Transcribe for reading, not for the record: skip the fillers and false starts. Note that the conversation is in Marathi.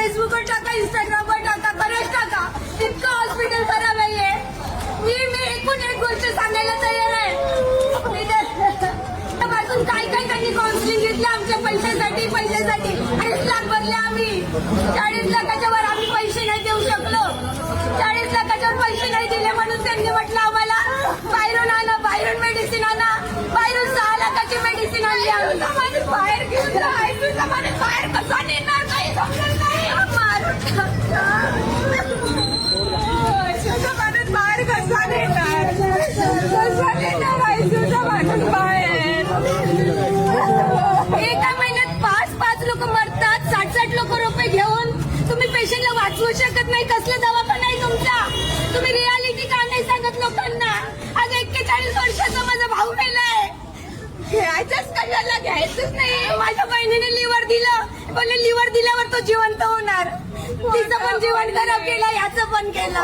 फेसबुकवर टाका, इंस्टाग्रामवर टाका, बरेच टाका. इतकं हॉस्पिटल खराब आहे. मी एकूण एक गोष्ट सांगायला तयार आहे. त्यापासून काय त्यांनी काउन्सिलिंग घेतलं आमच्या पैशासाठी. 40 लाख भरले आम्ही. 40 लाखाच्या वर आम्ही पैसे नाही देऊ शकलो. 40 लाखाच्या वर पैसे नाही दिले म्हणून त्यांनी म्हटलं आम्हाला बाहेरून आणा, बाहेरून मेडिसिन आणा. बाहेरून 6 लाखाची मेडिसिन आणली आम्ही. बाहेर घेऊन राहायचं, बाहेर कसा नेणार काही समजत नाही. मारून बाहेर कसा नेणार, कसा नेणार आयसीयूचा माणूस बाहेर. एका महिन्यात 5 लोक मरतात, 60 रुपये घेऊन. तुम्ही पेशंटला वाचवू शकत नाही. कसला दवाखाना आहे तुमचा? तुम्ही रियालिटी का नाही सांगत लोकांना? आज 41 वर्षाचा माझा भाऊ मेलाय. घ्यायचंच कशाला, घ्यायचंच नाही. माझ्या बहिणीने लिव्हर दिलं, बोलले लिव्हर दिल्यावर तो जिवंत होणार. तिचं पण जीवन खराब केलं, याचं पण केलं.